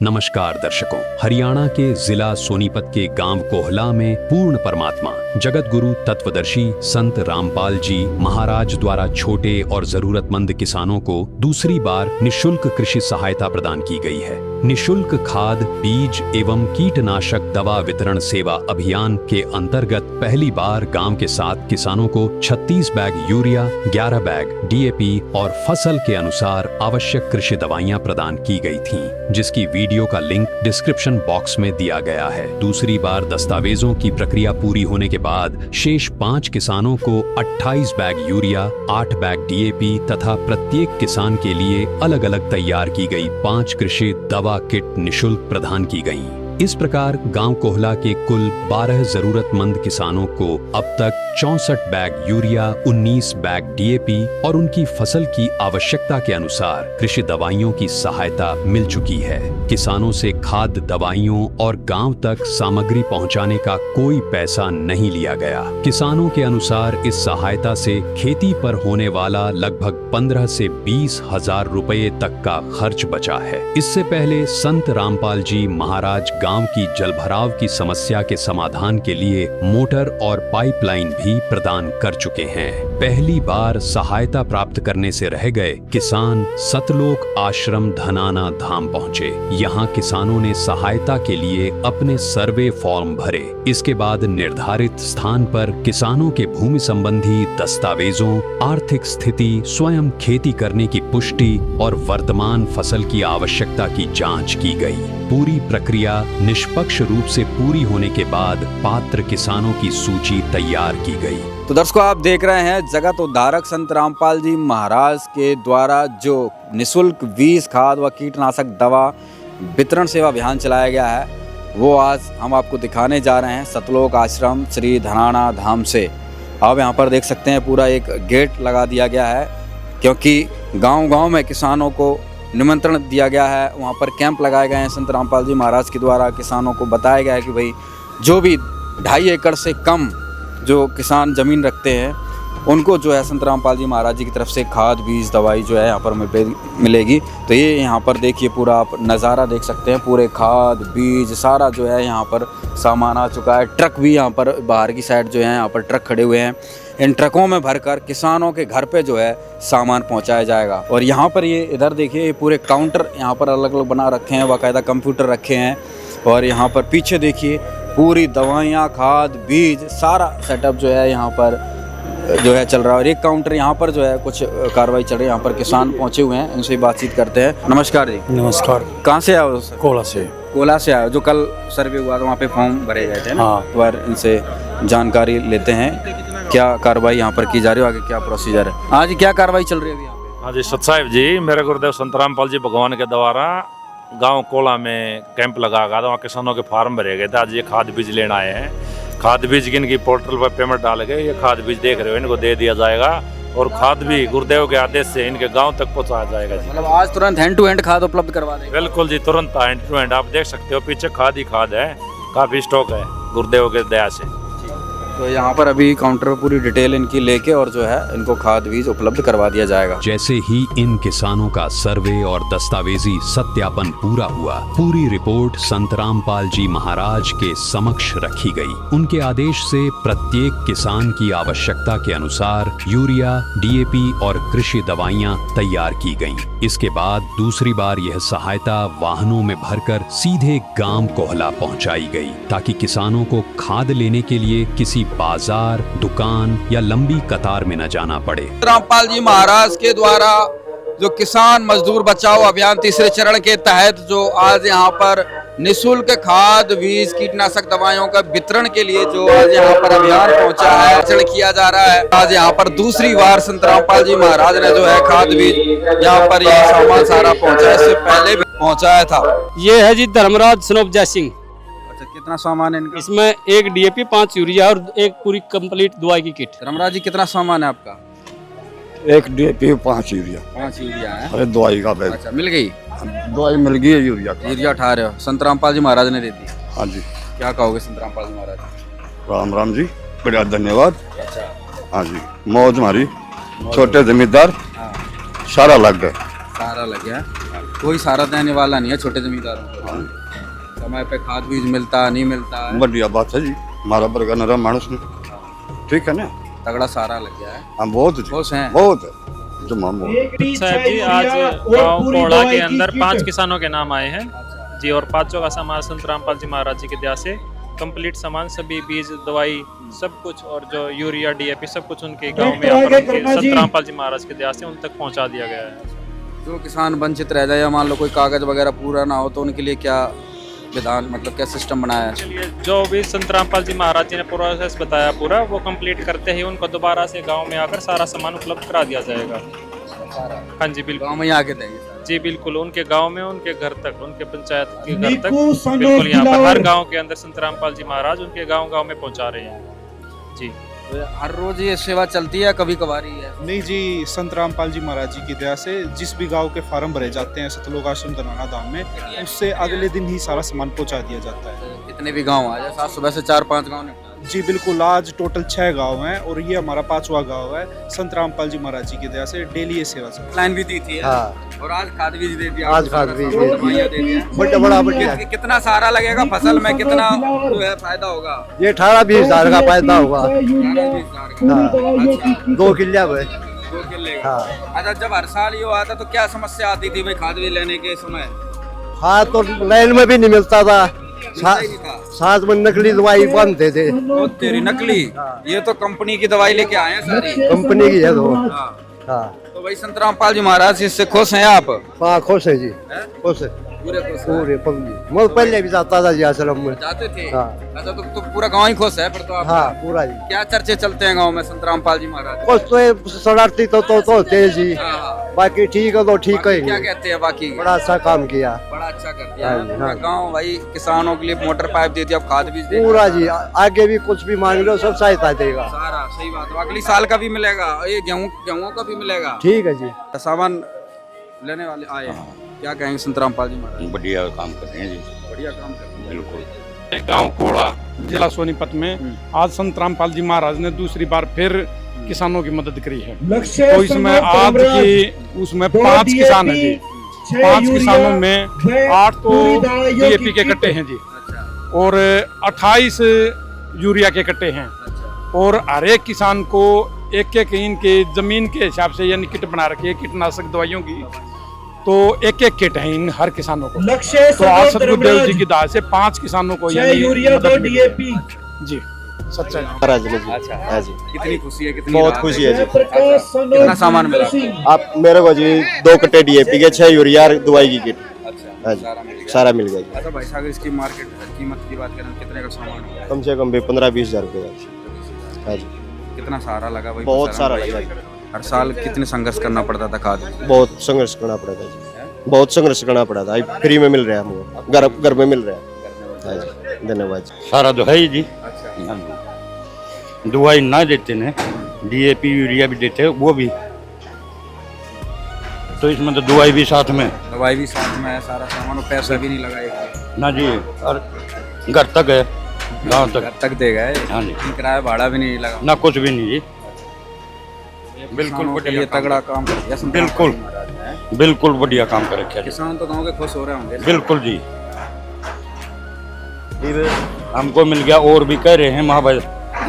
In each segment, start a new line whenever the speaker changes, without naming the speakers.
नमस्कार दर्शकों, हरियाणा के जिला सोनीपत के गांव कोहला में पूर्ण परमात्मा जगत गुरु तत्वदर्शी संत रामपाल जी महाराज द्वारा छोटे और जरूरतमंद किसानों को दूसरी बार निशुल्क कृषि सहायता प्रदान की गई है। निशुल्क खाद, बीज एवं कीटनाशक दवा वितरण सेवा अभियान के अंतर्गत पहली बार गांव के 7 किसानों को 36 बैग यूरिया, 11 बैग डीएपी और फसल के अनुसार आवश्यक कृषि दवाइयां प्रदान की गई थीं, जिसकी वीडियो का लिंक डिस्क्रिप्शन बॉक्स में दिया गया है। दूसरी बार दस्तावेजों की प्रक्रिया पूरी होने के बाद शेष 5 किसानों को 28 बैग यूरिया, 8 बैग डीएपी तथा प्रत्येक किसान के लिए अलग अलग तैयार की गई 5 कृषि दवा किट निशुल्क प्रदान की गईं। इस प्रकार गांव कोहला के कुल 12 जरूरतमंद किसानों को अब तक 64 बैग यूरिया, 19 बैग डीएपी और उनकी फसल की आवश्यकता के अनुसार कृषि दवाइयों की सहायता मिल चुकी है। किसानों से खाद, दवाइयों और गांव तक सामग्री पहुंचाने का कोई पैसा नहीं लिया गया। किसानों के अनुसार इस सहायता से खेती पर होने वाला लगभग 15 से 20 हजार रुपए तक का खर्च बचा है। इससे पहले संत रामपाल जी महाराज गांव की जलभराव की समस्या के समाधान के लिए मोटर और पाइपलाइन भी प्रदान कर चुके हैं। पहली बार सहायता प्राप्त करने से रह गए किसान सतलोक आश्रम धनाना धाम पहुंचे। यहां किसानों ने सहायता के लिए अपने सर्वे फॉर्म भरे। इसके बाद निर्धारित स्थान पर किसानों के भूमि संबंधी दस्तावेजों, आर्थिक स्थिति, स्वयं खेती करने की पुष्टि और वर्तमान फसल की आवश्यकता की जांच की गई। पूरी प्रक्रिया निष्पक्ष रूप से पूरी होने के बाद पात्र किसानों की सूची तैयार की गई।
तो दर्शकों, आप देख रहे हैं जगत उद्धारक संत रामपाल जी महाराज के द्वारा जो निशुल्क बीज, खाद व कीटनाशक दवा वितरण सेवा अभियान चलाया गया है, वो आज हम आपको दिखाने जा रहे हैं सतलोक आश्रम श्री धनाना धाम से। आप यहाँ पर देख सकते हैं पूरा एक गेट लगा दिया गया है, क्योंकि गांव-गांव में किसानों को निमंत्रण दिया गया है। वहाँ पर कैंप लगाए गए हैं। संत रामपाल जी महाराज के द्वारा किसानों को बताया गया है कि भाई जो भी 2.5 एकड़ से कम जो किसान ज़मीन रखते हैं उनको जो है संत रामपाल जी महाराज जी की तरफ से खाद, बीज, दवाई जो है यहाँ पर मिलेगी। तो ये यहाँ पर देखिए पूरा आप नज़ारा देख सकते हैं। पूरे खाद, बीज सारा जो है यहाँ पर सामान आ चुका है। ट्रक भी यहाँ पर बाहर की साइड जो है यहाँ पर ट्रक खड़े हुए हैं। इन ट्रकों में भरकर किसानों के घर पे जो है सामान पहुँचाया जाएगा। और यहाँ पर ये इधर देखिए ये पूरे काउंटर यहाँ पर अलग अलग बना रखे हैं, बाकायदा कंप्यूटर रखे हैं। और यहाँ पर पीछे देखिए पूरी दवाइयाँ, खाद, बीज सारा सेटअप जो है यहाँ पर जो है चल रहा है। और एक काउंटर यहाँ पर जो है कुछ कार्रवाई चल रही है। यहाँ पर किसान पहुँचे हुए हैं, इनसे बातचीत करते हैं। नमस्कार जी।
नमस्कार।
कहाँ से आए हो?
कोला से।
कोला से आए हो। जो कल सर्वे हुआ था वहाँ पे फॉर्म भरे गए थे ना?
हाँ।
एक बार इनसे जानकारी लेते हैं क्या कार्रवाई यहाँ पर की जा रही है, आगे क्या प्रोसीजर है। हाँ जी, क्या कार्रवाई चल रही है अभी यहाँ पे?
हाँ जी, सत साहिब जी, मेरे गुरुदेव संत रामपाल जी भगवान के द्वारा गांव कोला में कैंप लगा था। वहाँ किसानों के फार्म भरे गए थे। आज ये खाद बीज लेना आए हैं। खाद बीज की इनकी पोर्टल पर पेमेंट डाल के ये खाद बीज देख रहे हो, इनको दे दिया जाएगा। और खाद भी गुरुदेव के आदेश से इनके गांव तक पहुंचाया जाएगा जी।
मतलब आज तुरंत हैंड टू हैंड खाद उपलब्ध करवा देंगे?
बिल्कुल जी, तुरंत हैंड टू हैंड। आप देख सकते हो पीछे खाद ही खाद है, काफी स्टॉक है गुरुदेव के दया से।
तो यहाँ पर अभी काउंटर पर पूरी डिटेल इनकी लेके और जो है इनको खाद बीज उपलब्ध करवा दिया जाएगा।
जैसे ही इन किसानों का सर्वे और दस्तावेजी सत्यापन पूरा हुआ, पूरी रिपोर्ट संत रामपाल जी महाराज के समक्ष रखी गई। उनके आदेश से प्रत्येक किसान की आवश्यकता के अनुसार यूरिया, डीएपी और कृषि दवाइयां तैयार की गईं। इसके बाद दूसरी बार यह सहायता वाहनों में भरकर सीधे गांव कोहला पहुंचाई गई, ताकि किसानों को खाद लेने के लिए किसी बाजार, दुकान या लंबी कतार में न जाना पड़े।
रामपाल जी महाराज के द्वारा जो किसान मजदूर बचाओ अभियान तीसरे चरण के तहत जो आज यहाँ पर निशुल्क खाद, बीज, कीटनाशक दवाइयों का वितरण के लिए जो आज यहाँ पर अभियान पहुंचा है, वितरण किया जा रहा है। आज यहाँ पर दूसरी बार संत रामपाल जी महाराज ने जो है खाद, बीज यहाँ पर ये सामान सारा पहुंचा, इससे पहले भी पहुंचाया था।
ये है जी धर्मराज सनोपजा सिंह।
कितना सामान है इनका?
इसमें 1 डीएपी, 5 यूरिया और एक पूरी कंप्लीट दवाई की किट।
धर्मराज जी, कितना सामान है आपका?
1 डीएपी, 5 यूरिया।
5 यूरिया है।
अरे दवाई का बैग।
अच्छा, मिल गई
दवाई मिल गई है यूरिया का।
यूरिया उठा रहे हो, संत रामपाल जी महाराज ने दे दी।
हाँ जी।
क्या कहोगे संत रामपाल जी महाराज?
राम राम जी, बड़ा धन्यवाद।
अच्छा।
हाँ जी, मौज हमारी छोटे जमींदार सारा लग गए।
सारा लग गया। कोई सहारा देने वाला नहीं है छोटे जमींदारों को। समय पे खाद बीज मिलता नहीं मिलता है,
बढ़िया बात है जी, हमारा वर्गा नरा मानुस ने, ठीक है ना।
तगड़ा सहारा लग गया है।
हम बहुत जी,
खुश हैं।
बहुत है जो मामू
साहब जी, आज गांव कोड़ा के अंदर 5 किसानों के नाम आए हैं जी, और 5 का सामान संत रामपाल जी महाराज जी के दया से कंप्लीट सामान, सभी बीज, दवाई, सब कुछ, और जो यूरिया, डीएपी, सब कुछ उनके गांव में यहाँ पर संत रामपाल जी महाराज के दया से उन तक पहुंचा दिया गया है।
जो किसान वंचित रह जाए या मान लो कोई कागज वगैरह पूरा ना हो तो उनके लिए क्या विधान, मतलब क्या सिस्टम बनाया है?
चलिए, जो भी संत रामपाल जी महाराज जी ने प्रोसेस बताया पूरा, वो कंप्लीट करते ही उनको दोबारा से गांव में आकर सारा सामान उपलब्ध करा दिया जाएगा। हाँ जी बिल्कुल,
गाँव में ही आके देंगे सारा।
जी बिल्कुल, उनके गांव में, उनके घर तक, उनके पंचायत के घर तक, बिल्कुल यहाँ पर हर गांव के अंदर संत रामपाल जी महाराज उनके गांव में पहुंचा रहे हैं जी।
तो हर रोज ये सेवा चलती है, कभी कभारी है?
नहीं जी, संत रामपाल जी महाराज जी की दया से जिस भी गांव के फार्म भरे जाते हैं सतलोक आश्रम तनाना धाम में, उससे अगले दिन ही सारा सामान पहुंचा दिया जाता है।
कितने भी गांव आ जाए, सात सुबह से 4-5 गांव निपटा
जी बिल्कुल, आज टोटल 6 गांव हैं और ये हमारा 5वां गांव है। संत रामपाल जी महाराज जी की दया से डेली ये सेवा चलती है।
लाइन भी दी थी है।
हाँ।
और आज खाद बीज दे दिया,
आज खाद बीज दे
दवाइयाँ दे दिया।
बड़ा बढ़िया।
कितना सहारा लगेगा फसल में, कितना जो है फायदा होगा?
ये 18-20 हजार का फायदा होगा।
18-20 हजार का।
हाँ।
अच्छा,
2 किल्ला हुए।
2 किले का।
हाँ।
अच्छा, जब हर साल ये आता तो क्या समस्या आती थी भाई खाद बीज लेने के समय?
हाँ, तो लाइन में भी नहीं मिलता था,
मिलता ही नहीं था।
साथ में नकली दवाई बांधते थे।
ओ तेरी नकली, ये तो कंपनी की दवाई लेके आए हैं सारी।
कंपनी की है तो।
हाँ।
हाँ,
तो भाई संत रामपाल जी महाराज इससे खुश हैं आप?
हाँ खुश है जी,
हैं?
खुश है
पूरे खुश हैं?
पूरे पंगी। मैं पहले भी जाता था जी आश्रम में।
जाते थे?
हाँ।
अच्छा, तो पूरा गांव ही खुश है फिर तो आप?
हाँ पूरा जी।
क्या चर्चे चलते हैं गांव में संत रामपाल जी महाराज?
कुछ तो शरारती तो होते हैं जी,
हाँ, हाँ।
बाकी ठीक है तो ठीक
बाकी क्या
है।
कहते हैं बाकी?
बड़ा अच्छा काम किया
बड़ा अच्छा कर दिया
हाँ,
है। पूरा
हाँ।
गांव भाई किसानों के लिए मोटर पाइप दे दिया, अब खाद बीज दे
पूरा जी। आगे भी कुछ भी मांग लो सब सहायता देगा।
सारा। सही बात है, अगली साल का भी मिलेगा, ये गेहूं का भी मिलेगा।
ठीक है जी।
सामान लेने वाले आए हैं, क्या कहेंगे संत रामपाल जी महाराज?
बढ़िया काम कर रहे हैं जी,
बढ़िया काम कर रहे हैं।
बिल्कुल।
गांव कोड़ा जिला सोनीपत में आज संत रामपाल जी महाराज ने दूसरी बार फिर किसानों की मदद करी है। तो इसमें आज की उसमें 5 किसान हैं जी। 5 किसानों में 8 तो डीएपी के कट्टे हैं जी,
अच्छा,
और 28 यूरिया के कट्टे हैं,
अच्छा।
और हर एक किसान को एक इनके जमीन के हिसाब से यानी किट बना रखी है कीटनाशक दवाइयों की, तो एक किट है इन हर किसानों को। तो आज सतगुरुदेव जी की दान से 5 किसानों को यानी मदद मिली है। जी सच्चा
महाराज ने जी।
अच्छा।
हाँ जी,
कितनी खुशी है, कितनी
बहुत
राहत
खुशी है जी।
अच्छा, कितना सामान मिला?
आप मेरे को जी 2 कट्टे डीएपी के 6 यूरिया दवाई की किट,
अच्छा,
हाँ जी,
सारा मिल गया।
सारा मिल गया जी।
अच्छा भाई साहब, इसकी मार्केट कीमत की बात करें कितने का सामान होगा?
कम से कम भी 15-20 हजार रुपये का जी। हाँ जी,
कितना सहारा लगा भाई?
बहुत
बेचारा
सारा
भाई।
लगा जी।
हर साल कितने संघर्ष करना पड़ता था खाद में?
बहुत संघर्ष करना पड़ा था जी, बहुत संघर्ष करना पड़ा था। अभी फ्री में मिल रहा है हमको, घर में मिल रहा है। हाँ जी, धन्यवाद जी।
सारा तो है ही जी।
अच्छा,
दवाई ना देते ने, डीएपी यूरिया भी देते हैं वो भी, तो इसमें तो दवाई भी साथ में।
दवाई भी साथ में है, सारा सामान, और पैसा भी नहीं लगाएगा
ना जी, और घर तक है, गांव
घर
तक।
तक देगा है।
हाँ जी,
किराया भाड़ा भी नहीं लगा।
ना कुछ भी नहीं जी। बिल्कुल
किसानों के
बढ़िया
लिए
काम।
तगड़ा काम कर दिया संत
बिल्कुल।
रामपाल जी महाराज ने।
बिल्कुल बढ़िया काम कर रखा है जी।
किसान तो गाँव के खुश हो रहे होंगे।
बिल्कुल जी। फिर हमको मिल गया, और भी कह रहे हैं महाभाई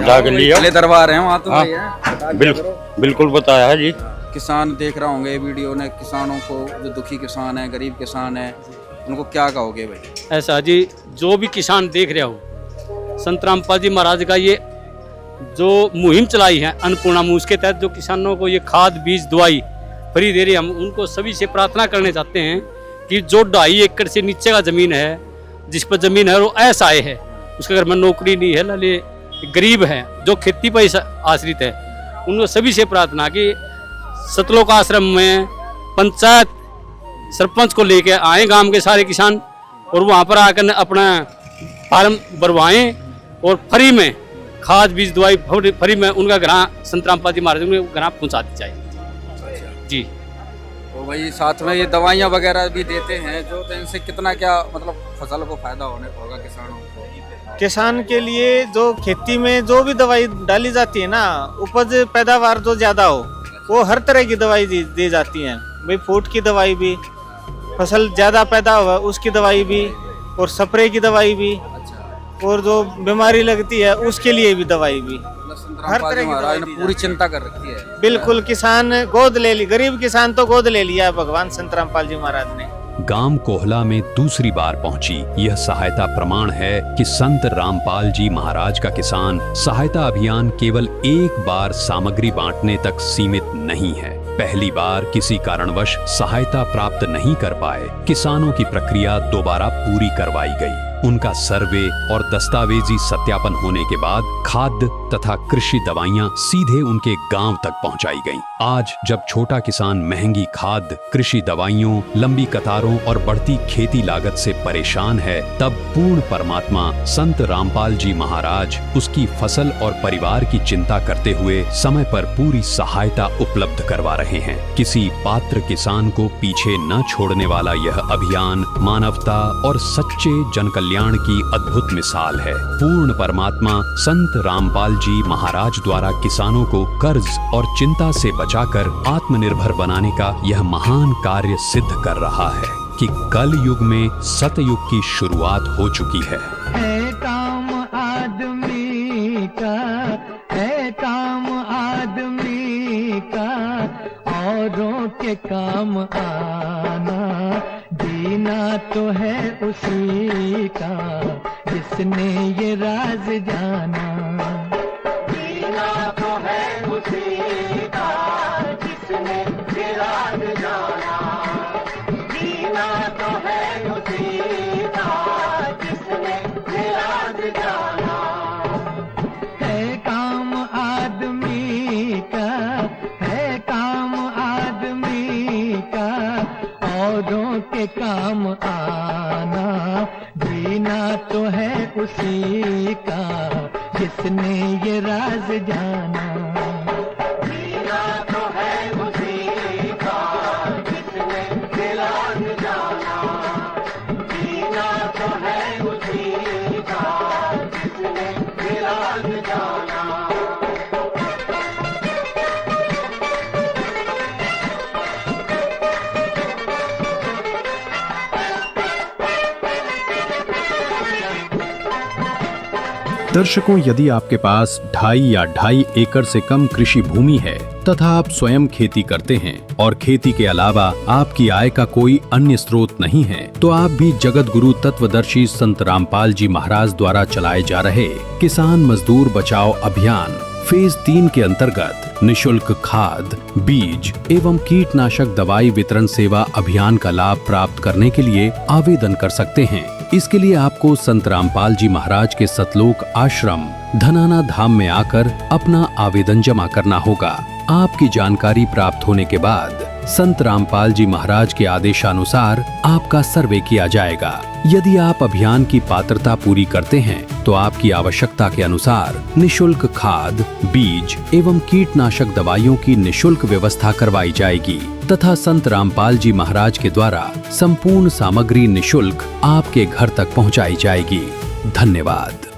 जाग लिया।
पहले दरबार है वहाँ तो
हाँ।
भाई है।
बिल्कुल बताया है जी।
किसान देख रहा होंगे वीडियो ने, किसानों को, जो दुखी किसान है, गरीब किसान है, उनको क्या कहोगे भाई?
ऐसा जी, जो भी किसान देख रहे हो, संत रामपाल जी महाराज का ये जो मुहिम चलाई है अन्नपूर्णा मुहिम के तहत, जो किसानों को ये खाद बीज दवाई फ्री दे रही है, हम उनको सभी से प्रार्थना करने चाहते हैं कि जो 2.5 एकड़ से नीचे का जमीन है, जिस पर जमीन है वो असहाय है, उसके घर में नौकरी नहीं है, लाले गरीब है, जो खेती पर आश्रित है, उनको सभी से प्रार्थना कि सतलोक आश्रम में पंचायत सरपंच को लेके आए गांव के सारे किसान, और वहां पर आकर अपना फार्म भरवाएं, और फ्री में खाद बीज दवाई फ्री में उनका घर संत रामपाल जी महाराज उनके घर पहुंचा दी जाए जी।
तो भाई साथ में ये दवाइयाँ वगैरह भी देते हैं, जो तो इनसे कितना क्या मतलब फसल को फायदा होने होगा किसानों को?
किसान के लिए जो खेती में जो भी दवाई डाली जाती है ना, उपज पैदावार जो ज्यादा हो, वो हर तरह की दवाई दी जाती है भाई। फूट की दवाई भी, फसल ज़्यादा पैदा हुआ उसकी दवाई भी, और स्प्रे की दवाई भी, और जो बीमारी लगती है उसके लिए भी दवाई भी, हर तरह की
महाराज
दवाई
ने
दी
पूरी
जाती है।
चिंता कर रखी है।
बिल्कुल, किसान गोद ले ली, गरीब किसान तो गोद ले लिया है भगवान संत रामपाल जी महाराज ने।
गांव कोहला में दूसरी बार पहुंची यह सहायता प्रमाण है कि संत रामपाल जी महाराज का किसान सहायता अभियान केवल एक बार सामग्री बांटने तक सीमित नहीं है। पहली बार किसी कारणवश सहायता प्राप्त नहीं कर पाए किसानों की प्रक्रिया दोबारा पूरी करवाई गई। उनका सर्वे और दस्तावेजी सत्यापन होने के बाद खाद्य तथा कृषि दवाइयां सीधे उनके गांव तक पहुंचाई गईं। आज जब छोटा किसान महंगी खाद्य, कृषि दवाइयों, लंबी कतारों और बढ़ती खेती लागत से परेशान है, तब पूर्ण परमात्मा संत रामपाल जी महाराज उसकी फसल और परिवार की चिंता करते हुए समय पर पूरी सहायता उपलब्ध करवा रहे हैं। किसी पात्र किसान को पीछे न छोड़ने वाला यह अभियान मानवता और सच्चे जनकल्याण की अद्भुत मिसाल है। पूर्ण परमात्मा संत रामपाल जी महाराज द्वारा किसानों को कर्ज और चिंता से बचाकर आत्मनिर्भर बनाने का यह महान कार्य सिद्ध कर रहा है कि कल युग में सतयुग की शुरुआत हो चुकी है।
काम आदमी का है, काम आदमी का औरों के काम आना, जीना तो है उसी का जिसने ये राज जाना। जीना तो है उसी का जिसने ये राज जाना, जीना तो है उसी का जिसने ये राज जाना। है काम आदमी का, है काम आदमी का औरों के काम आना, जीना तो है उसी का जिसने ये राज जाना। जीना तो है उसी का जिसने ये राज जाना, जीना तो है उसी का जिसने ये राज जाना।
दर्शकों, यदि आपके पास 2.5 या 2.5 एकड़ से कम कृषि भूमि है तथा आप स्वयं खेती करते हैं और खेती के अलावा आपकी आय का कोई अन्य स्रोत नहीं है, तो आप भी जगत गुरु तत्वदर्शी संत रामपाल जी महाराज द्वारा चलाए जा रहे किसान मजदूर बचाओ अभियान फेज 3 के अंतर्गत निशुल्क खाद, बीज एवं कीटनाशक दवाई वितरण सेवा अभियान का लाभ प्राप्त करने के लिए आवेदन कर सकते हैं। इसके लिए आपको संत रामपाल जी महाराज के सतलोक आश्रम धनाना धाम में आकर अपना आवेदन जमा करना होगा। आपकी जानकारी प्राप्त होने के बाद संत रामपाल जी महाराज के आदेशानुसार आपका सर्वे किया जाएगा। यदि आप अभियान की पात्रता पूरी करते हैं तो आपकी आवश्यकता के अनुसार निशुल्क खाद, बीज एवं कीटनाशक दवाइयों की निशुल्क व्यवस्था करवाई जाएगी तथा संत रामपाल जी महाराज के द्वारा संपूर्ण सामग्री निशुल्क आपके घर तक पहुंचाई जाएगी। धन्यवाद।